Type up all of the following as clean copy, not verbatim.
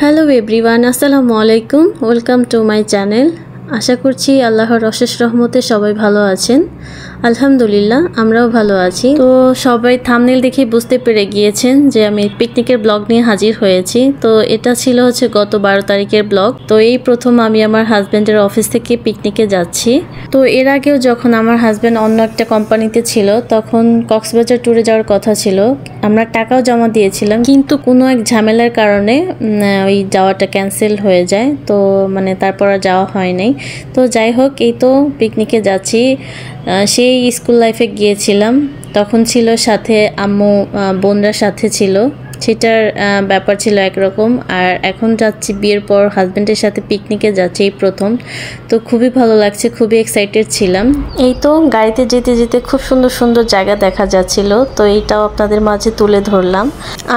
Hello everyone, আসসালামু আলাইকুম। Welcome to my channel. আশা করছি আল্লাহর অশেষ রহমতে সবাই ভালো আছেন। আলহামদুলিল্লাহ, আমরাও ভালো আছি। তো সবাই থাম্বনেল দেখে বুঝতে পেরে গিয়েছেন যে আমি পিকনিকের ব্লগ নিয়ে হাজির হয়েছি। তো এটা ছিল গত 12 তারিখের ব্লগ। তো এই প্রথম আমি আমার হাজব্যান্ডের অফিস থেকে পিকনিকে যাচ্ছি। তো এর আগেও যখন আমার হাজব্যান্ড অন্য একটা কোম্পানিতে ছিল তখন কক্সবাজার ট্যুরে যাওয়ার কথা ছিল। আমরা টাকাও জমা দিয়েছিলাম, কিন্তু কোনো এক ঝামেলার কারণে ওই যাওয়াটা ক্যান্সেল হয়ে যায়। তো তারপর আর যাওয়া হয় নাই। তো যাই হোক, এই তো পিকনিকে যাচ্ছি। সেই স্কুল লাইফে গিয়েছিলাম, তখন ছিল সাথে আম্মু, বোনরা সাথে ছিল, সেটার ব্যাপার ছিল একরকম। আর এখন যাচ্ছি বিয়ের পর হাজব্যান্ডের সাথে পিকনিকে যাচ্ছি এই প্রথম। তো খুবই ভালো লাগছে, খুবই এক্সাইটেড ছিলাম। এই তো গাড়িতে যেতে যেতে খুব সুন্দর সুন্দর জায়গা দেখা যাচ্ছিল, তো এইটাও আপনাদের মাঝে তুলে ধরলাম।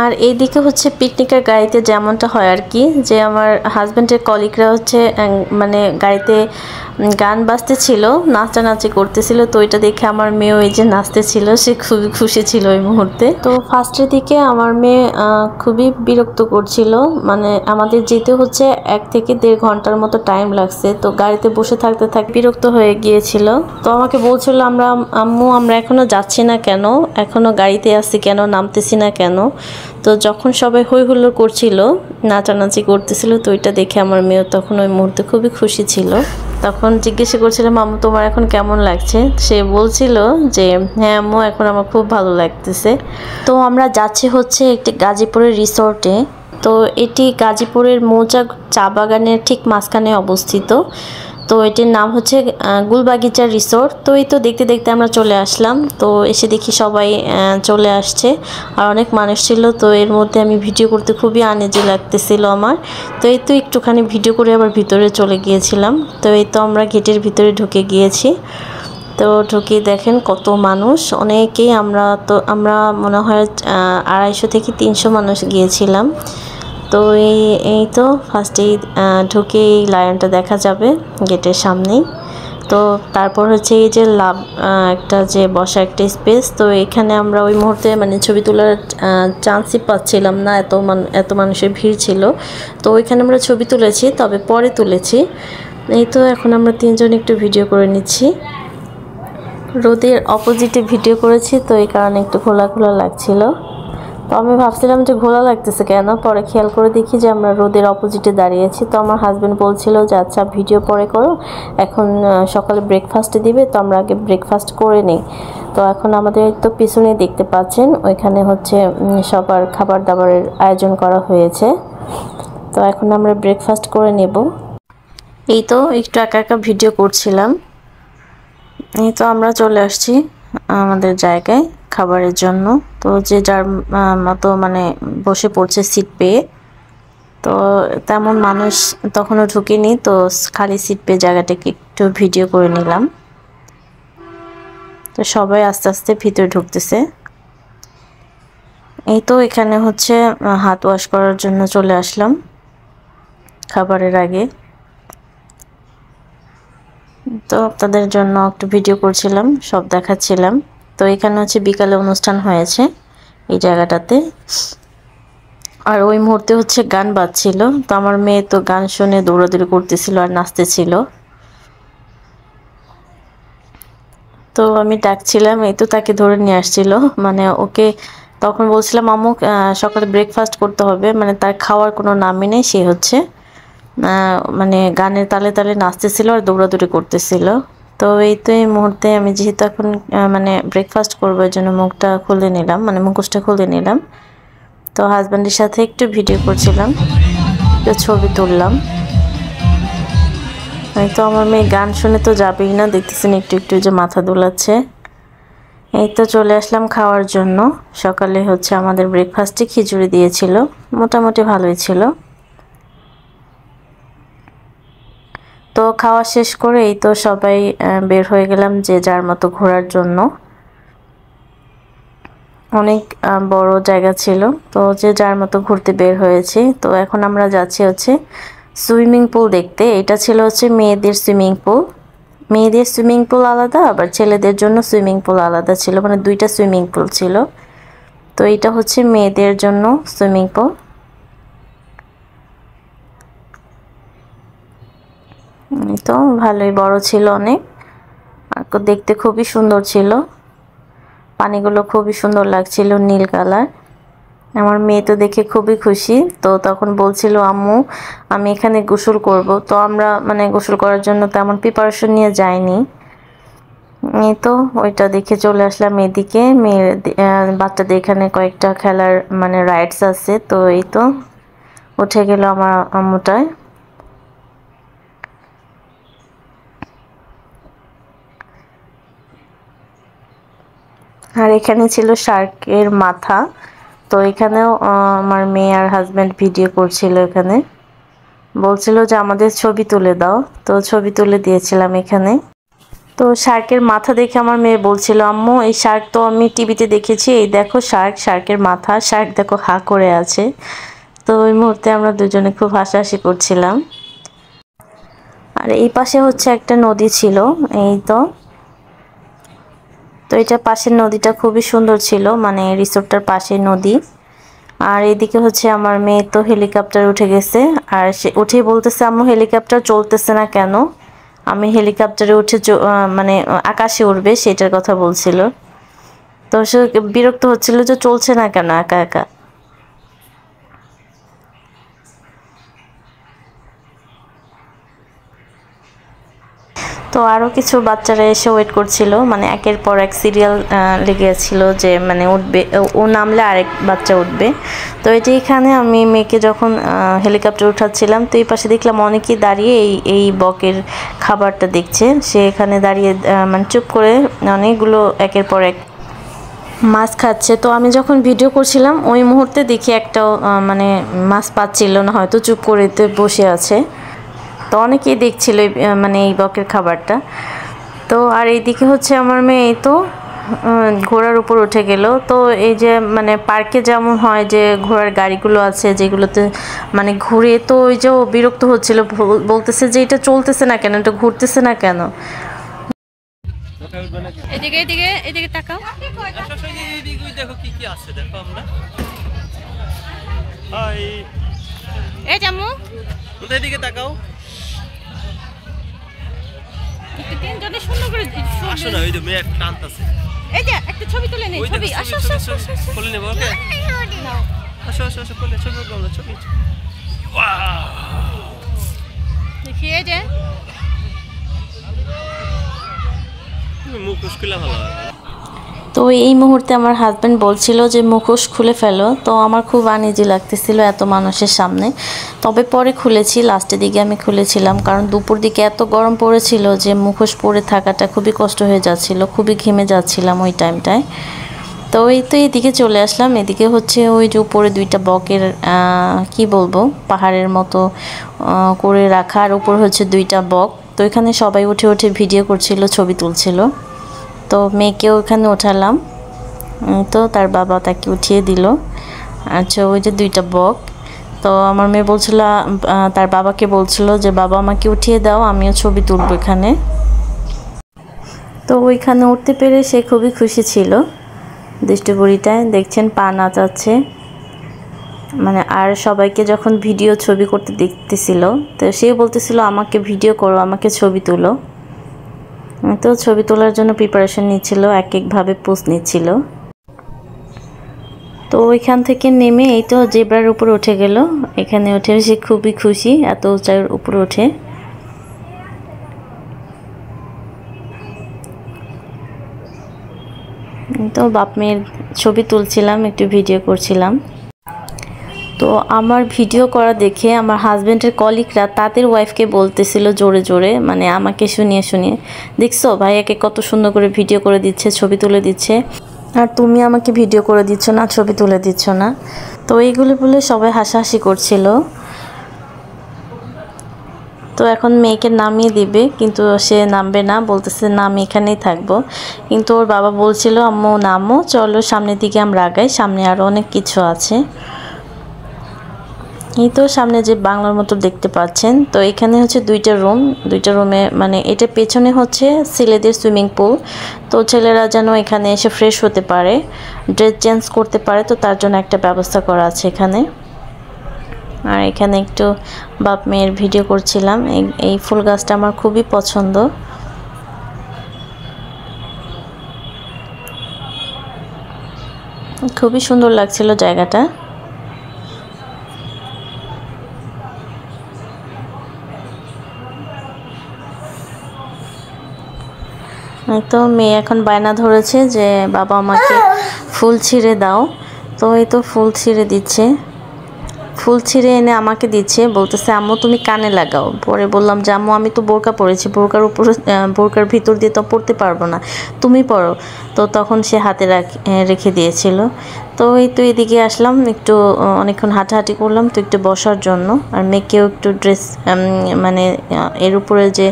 আর এইদিকে পিকনিকের গাড়িতে যেমনটা হয় আর কি, যে আমার হাজব্যান্ডের কলিগরা গাড়িতে গান বাজতেছিল, নাচানাচি করতেছিল। তো এটা দেখে আমার মেয়েও এই যে নাচতেছিল, সে খুবই খুশি ছিল ওই মুহূর্তে। তো ফার্স্টের দিকে আমার মেয়ে খুবই বিরক্ত করছিল, আমাদের যেতে 1 থেকে 1.5 ঘন্টার মতো টাইম লাগছে। তো গাড়িতে বসে থাকতে থাকতে বিরক্ত হয়ে গিয়েছিল। তো আমাকে বলছিল, আম্মু আমরা এখনো যাচ্ছি না কেন, এখনো গাড়িতে আছি কেন, নামতেছি না কেন। তো যখন সবাই হই হুল্লোড় করছিল, নাচানাচি করতেছিল, তো ওইটা দেখে আমার মেয়ে তখন ওই মুহূর্তে খুবই খুশি ছিল। তখন জিজ্ঞাসা করছিলাম, আম্মু তোমার এখন কেমন লাগছে? সে বলছিল যে হ্যাঁ আম্মু, এখন আমার খুব ভালো লাগতেছে। তো আমরা যাচ্ছি একটি গাজীপুরের রিসোর্টে। তো এটি গাজীপুরের মৌচাক চা বাগানের ঠিক মাঝখানে অবস্থিত। তো এটির নাম গুলবাগিচা রিসোর্ট। তো এই তো দেখতে দেখতে আমরা চলে আসলাম। তো এসে দেখি সবাই চলে আসছে, আর অনেক মানুষ ছিল। তো এর মধ্যে আমি ভিডিও করতে খুবই আনইজি লাগতেছিল আমার। তো এই তো একটুখানি ভিডিও করে আবার ভিতরে চলে গিয়েছিলাম। তো এই তো আমরা গেটের ভিতরে ঢুকে গিয়েছি। তো ঢুকে দেখেন কত মানুষ, অনেকেই। আমরা মনে হয় 250 থেকে 300 মানুষ গিয়েছিলাম। তো এই তো ফার্স্টেই ঢুকে এই লায়নটা দেখা যাবে গেটের সামনেই। তো তারপর এই যে একটা যে বসা একটা স্পেস। তো এখানে আমরা ওই মুহূর্তে ছবি তোলার চান্সই পাচ্ছিলাম না, এত মানুষের ভিড় ছিল। তো ওইখানে আমরা ছবি তুলেছি, তবে পরে তুলেছি। এই তো এখন আমরা 3 জন একটু ভিডিও করে নিচ্ছি। রোদের অপোজিটে ভিডিও করেছি, তো এই কারণে একটু খোলা খোলা লাগছিল। তো আমি ভাবছিলাম যে ঘোলা লাগতেছে কেন, পরে খেয়াল করে দেখি যে আমরা রোদের অপোজিটে দাঁড়িয়েছি। তো আমার হাজব্যান্ড বলছিল যে আচ্ছা ভিডিও পরে করো, এখন সকালে ব্রেকফাস্টে দিবে, তো আমরা আগে ব্রেকফাস্ট করে নিই। তো এখন আমাদের তো পিছনে দেখতে পাচ্ছেন ওইখানে সবার খাবার দাবারের আয়োজন করা হয়েছে। তো এখন আমরা ব্রেকফাস্ট করে নেব। এই তো একটু একা একা ভিডিও করছিলাম। এই তো আমরা চলে আসছি আমাদের জায়গায় খাবারের জন্য। তো যে যার মতো বসে পড়ছে সিট পেয়ে। তো তেমন মানুষ তখনও ঢুকেনি, তো খালি সিট পেয়ে জায়গাটাকে একটু ভিডিও করে নিলাম। তো সবাই আস্তে আস্তে ভিতরে ঢুকতেছে। এই তো এখানে হাত ওয়াশ করার জন্য চলে আসলাম খাবারের আগে। তো আপনাদের জন্য একটু ভিডিও করছিলাম, সব দেখাচ্ছিলাম। তো এখানে বিকালে অনুষ্ঠান হয়েছে এই জায়গাটাতে। আর ওই মুহূর্তে গান বাজছিল। তো আমার মেয়ে তো গান শুনে দৌড়াদৌড়ি করতেছিল আর নাচতেছিল। তো আমি ডাকছিলাম, এই তো তাকে ধরে নিয়ে আসছিল। ওকে তখন বলছিলাম, আম্মু সকালে ব্রেকফাস্ট করতে হবে। তার খাওয়ার কোনো নামই নেই, সে গানের তালে তালে নাচতেছিল আর দৌড়াদৌড়ি করতেছিল। তো এই তো এই মুহূর্তে আমি যেহেতু এখন ব্রেকফাস্ট করবো, এর জন্য মুখটা খুলে নিলাম, মুখোশটা খুলে নিলাম। তো হাজব্যান্ডের সাথে একটু ভিডিও করছিলাম, একটু ছবি তুললাম। এই তো আমার মেয়ে গান শুনে তো যাবেই না, দেখতেছেন একটু একটু যে মাথা দোলাচ্ছে। এই তো চলে আসলাম খাওয়ার জন্য। সকালে আমাদের ব্রেকফাস্টে খিচুড়ি দিয়েছিল, মোটামুটি ভালোই ছিল। তো খাওয়া শেষ করে এই তো সবাই বের হয়ে গেলাম যে যার মতো ঘোরার জন্য। অনেক বড় জায়গা ছিল, তো যে যার মতো ঘুরতে বের হয়েছে। তো এখন আমরা যাচ্ছি সুইমিং পুল দেখতে। এটা ছিল মেয়েদের সুইমিং পুল। মেয়েদের সুইমিং পুল আলাদা, আবার ছেলেদের জন্য সুইমিং পুল আলাদা ছিল, 2টা সুইমিং পুল ছিল। তো এটা মেয়েদের জন্য সুইমিং পুল। তো ভালোই বড় ছিল অনেক, আর দেখতে খুবই সুন্দর ছিল। পানিগুলো খুবই সুন্দর লাগছিল, নীল কালার। আমার মেয়ে তো দেখে খুবই খুশি। তো তখন বলছিল আম্মু আমি এখানে গোসল করব। তো আমরা মানে গোসল করার জন্য তেমন প্রিপারেশন নিয়ে যাইনি। এই তো ওইটা দেখে চলে আসলাম এদিকে। মেয়ে বাচ্চাদের এখানে কয়েকটা খেলার মানে রাইডস আছে, তো এই তো উঠে গেল আমার আম্মুটায়। আর এখানে ছিল শার্কের মাথা। তো এখানেও আমার মেয়ে আর হাজব্যান্ড ভিডিও করছিল, এখানে বলছিল যে আমাদের ছবি তুলে দাও, তো ছবি তুলে দিয়েছিলাম এখানে। তো শার্কের মাথা দেখে আমার মেয়ে বলছিল আম্মু এই শার্ক তো আমি টিভিতে দেখেছি, এই দেখো শার্কের মাথা, শার্ক দেখো হা করে আছে। তো ওই মুহূর্তে আমরা দুজনে খুব হাসাহাসি করছিলাম। আর এই পাশে হচ্ছে একটা নদী ছিল, এই তো এটা পাশের নদীটা খুবই সুন্দর ছিল, মানে রিসোর্টটার পাশে নদী। আর এদিকে হচ্ছে আমার মেয়ে তো হেলিকপ্টার উঠে গেছে, আর সে উঠেই বলতেছে আম্মু হেলিকপ্টার চলতেছে না কেন। আমি হেলিকপ্টারে উঠে মানে আকাশে উঠবে সেটার কথা বলছিল। তো সে বিরক্ত হচ্ছিল যে চলছে না কেন একা একা। তো আরও কিছু বাচ্চারা এসে ওয়েট করছিল, মানে একের পর এক সিরিয়াল লেগেছিল যে মানে উঠবে, ও নামলে আরেক বাচ্চা উঠবে। তো এখানে আমি মেয়েকে যখন হেলিকপ্টার উঠাচ্ছিলাম, তো এই পাশে দেখলাম অনেকেই দাঁড়িয়ে এই বকের খাবারটা দেখছে। সে এখানে দাঁড়িয়ে মানে চুপ করে অনেকগুলো একের পর এক মাছ খাচ্ছে। তো আমি যখন ভিডিও করছিলাম ওই মুহূর্তে দেখি একটাও মানে মাছ পাচ্ছিল না, হয়তো চুপ করে বসে আছে। তো অনেকেই দেখছিল মানে এই বকের খাবারটা। তো আর এইদিকে হচ্ছে আমার মেয়ে এই তো ঘোড়ার উপর উঠে গেল। তো এই যে মানে পার্কে যেমন হয় যে ঘোড়ার গাড়িগুলো আছে যেগুলোতে মানে ঘুরে, তো ওই যে বিরক্ত হচ্ছিল, বলতেছে যে এটা চলতেছে না কেন, এটা ঘুরতেছে না কেন। এদিকে এদিকে এদিকে তাকাও, দেখো কি কি আছে, দেখো আমরা হাই এই জামু ওদের দিকে তাকাও। তিনজনে সুন্দর করে আসো না, ওই যে মেয়ে টানতাছে। এই যে একটা ছবি তুলে নেই, ছবি আসো আসো আসো কোলে নেব, ওকে আসো আসো আসো কোলে ছবি তুলবো, ছবি দেখি। এই যে মুখোশ খুলে ভালো। তো এই মুহূর্তে আমার হাজব্যান্ড বলছিল যে মুখোশ খুলে ফেলো। তো আমার খুব আনইজি লাগতেছিল এত মানুষের সামনে, তবে পরে খুলেছি, লাস্টের দিকে আমি খুলেছিলাম, কারণ দুপুর দিকে এত গরম পড়েছিল যে মুখোশ পরে থাকাটা খুবই কষ্ট হয়ে যাচ্ছিল, খুবই ঘেমে যাচ্ছিলাম ওই টাইমটায়। তো এই তো এদিকে চলে আসলাম। এদিকে হচ্ছে ওই যে উপরে দুইটা বকের কি বলবো পাহাড়ের মতো করে রাখা, আর উপর হচ্ছে দুইটা বক। তো এখানে সবাই উঠে উঠে ভিডিও করছিল, ছবি তুলছিল। তো মেয়েকেও ওখানে উঠালাম, তো তার বাবা তাকে উঠিয়ে দিল। আচ্ছা ওই যে দুইটা বক। তো আমার মেয়ে বলছিল তার বাবাকে বলছিল যে বাবা আমাকে উঠিয়ে দাও, আমিও ছবি তুলব এখানে। তো ওইখানে উঠতে পেরে সে খুবই খুশি ছিল। দুষ্টু বুড়িটায় দেখছেন পা নাচাচ্ছে, মানে আর সবাইকে যখন ভিডিও ছবি করতে দেখতেছিল, তো সে বলতেছিল আমাকে ভিডিও করো, আমাকে ছবি তুলো। তো ছবি তোলার জন্য প্রিপারেশন নিচ্ছিল, এক একভাবে পোজ নিচ্ছিল। তো ওইখান থেকে নেমে এই তো জেব্রার উপর উঠে গেল। এখানে উঠে সে খুবই খুশি এত উঁচার উপর উঠে। তো বাপ মেয়ের ছবি তুলছিলাম, একটু ভিডিও করছিলাম। তো আমার ভিডিও করা দেখে আমার হাজব্যান্ডের কলিগরা তাদের ওয়াইফকে বলতেছিল জোরে জোরে, মানে আমাকে শুনিয়ে শুনিয়ে, দেখছো ভাইয়াকে কত সুন্দর করে ভিডিও করে দিচ্ছে, ছবি তুলে দিচ্ছে, আর তুমি আমাকে ভিডিও করে দিচ্ছ না, ছবি তুলে দিচ্ছ না। তো এইগুলো বলে সবাই হাসাহাসি করছিল। তো এখন মেয়েকে নামিয়ে দিবে, কিন্তু সে নামবে না, বলতেছে না আমি এখানেই থাকবো। কিন্তু ওর বাবা বলছিল আম্মু নামো, চলো সামনের দিকে আমরা আগাই, সামনে আরও অনেক কিছু আছে। এই তো সামনে যে বাংলার মতো দেখতে পাচ্ছেন, তো এখানে হচ্ছে দুইটা রুমে মানে এটা পেছনে হচ্ছে ছেলেদের সুইমিং পুল। তো ছেলেরা যেন এখানে এসে ফ্রেশ হতে পারে, ড্রেস চেঞ্জ করতে পারে, তো তার জন্য একটা ব্যবস্থা করা আছে এখানে। আর এখানে একটু বাপ মেয়ের ভিডিও করছিলাম। এই ফুল গাছটা আমার খুবই পছন্দ। খুবই সুন্দর লাগছিল জায়গাটা। তো মেয়ে এখন বায়না ধরেছে যে বাবা আমাকে ফুল ছিঁড়ে দাও। তো এই তো ফুল ছিঁড়ে দিচ্ছে, ফুল ছিঁড়ে এনে আমাকে দিচ্ছে, বলতেছে আম্মু তুমি কানে লাগাও। পরে বললাম যে আম্মু আমি তো বোরকা পরেছি, বোরকার উপরে বোরকার ভিতর দিয়ে তো পড়তে পারবো না, তুমি পরো। তো তখন সে হাতে রেখে দিয়েছিল। তো এই তো এদিকে আসলাম, একটু অনেকক্ষণ হাঁটাহাঁটি করলাম তো একটু বসার জন্য। আর মেয়েকেও একটু ড্রেস মানে এর উপরে যে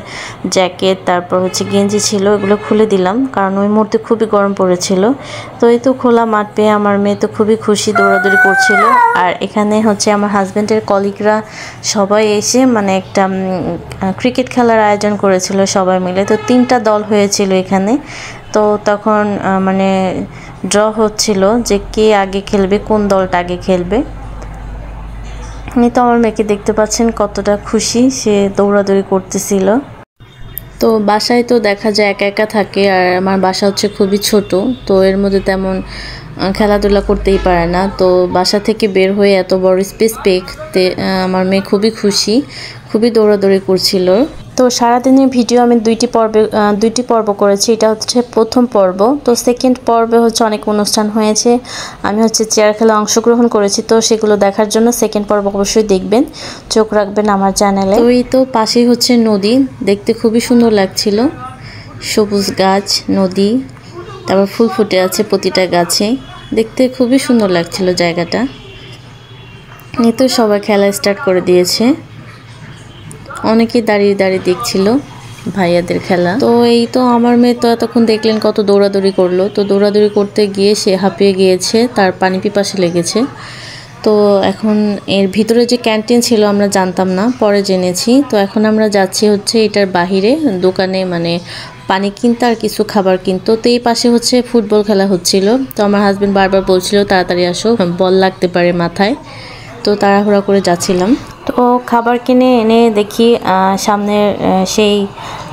জ্যাকেট তারপর হচ্ছে গেঞ্জি ছিল এগুলো খুলে দিলাম, কারণ ওই মুহূর্তে খুবই গরম পড়েছিল। তো এই তো খোলা মাঠ পেয়ে আমার মেয়ে তো খুবই খুশি, দৌড়াদৌড়ি করছিল। আর এখানে হচ্ছে আমার হাজব্যান্ডের কলিগরা সবাই এসে মানে একটা ক্রিকেট খেলার আয়োজন করেছিল সবাই মিলে। তো 3টা দল হয়েছিল এখানে। তো তখন মানে ড্র হচ্ছিল যে কে আগে খেলবে, কোন দলটা আগে খেলবে। এই তো আমার মেয়েকে দেখতে পাচ্ছেন কতটা খুশি, সে দৌড়াদৌড়ি করতেছিল। তো বাসায় তো দেখা যায় একা একা থাকে, আর আমার বাসা হচ্ছে খুবই ছোট, তো এর মধ্যে তেমন খেলাধুলা করতেই পারে না। তো বাসা থেকে বের হয়ে এত বড় স্পেস পেতে আমার মেয়ে খুবই খুশি, খুবই দৌড়াদৌড়ি করছিল। তো সারাদিনের ভিডিও আমি দুইটি পর্ব করেছি, এটা হচ্ছে প্রথম পর্ব। তো সেকেন্ড পর্বে হচ্ছে অনেক অনুষ্ঠান হয়েছে, আমি হচ্ছে চেয়ার খেলা অংশগ্রহণ করেছি। তো সেগুলো দেখার জন্য সেকেন্ড পর্ব অবশ্যই দেখবেন, চোখ রাখবেন আমার চ্যানেলে। তো এই তো পাশেই হচ্ছে নদী, দেখতে খুবই সুন্দর লাগছিল, সবুজ গাছ, নদী, তারপর ফুল ফুটে আছে প্রতিটা গাছে, দেখতে খুবই সুন্দর লাগছিল জায়গাটা। এই তো সবাই খেলা স্টার্ট করে দিয়েছে, অনেকেই দাঁড়িয়ে দাঁড়িয়ে দেখছিল ভাইয়াদের খেলা। তো এই তো আমার মেয়ে তো এতক্ষণ দেখলেন কত দৌড়াদৌড়ি করলো। তো দৌড়াদৌড়ি করতে গিয়ে সে হাঁপিয়ে গিয়েছে, তার পানি পিপাসা লেগেছে। তো এখন এর ভিতরে যে ক্যান্টিন ছিল আমরা জানতাম না, পরে জেনেছি। তো এখন আমরা যাচ্ছি হচ্ছে এটার বাহিরে দোকানে, মানে পানি কিনতে আর কিছু খাবার কিনতো। তো এই পাশে হচ্ছে ফুটবল খেলা হচ্ছিল। তো আমার হাজব্যান্ড বারবার বলছিল তাড়াতাড়ি আসো, বল লাগতে পারে মাথায়। তো তাড়াহুড়া করে যাচ্ছিলাম। তো খাবার কিনে এনে দেখি সামনের সেই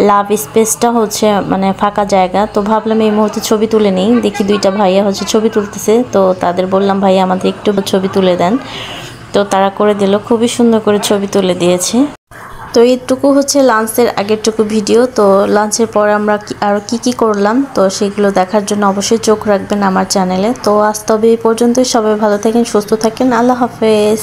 লাভ স্পেসটা হচ্ছে মানে ফাঁকা জায়গা। তো ভাবলাম এই মুহূর্তে ছবি তুলে নিই, দেখি 2টা ভাইয়া হচ্ছে ছবি তুলতেছে। তো তাদের বললাম ভাইয়া আমাদের একটু ছবি তুলে দেন। তো তারা করে দিল, খুবই সুন্দর করে ছবি তুলে দিয়েছে। তো এইটুকু হচ্ছে লাঞ্চের আগেরটুকু ভিডিও। তো লাঞ্চের পরে আমরা আরও কি করলাম তো সেগুলো দেখার জন্য অবশ্যই চোখ রাখবেন আমার চ্যানেলে। তো আজ তবে এই পর্যন্তই, সবাই ভালো থাকেন, সুস্থ থাকেন, আল্লাহ হাফেজ।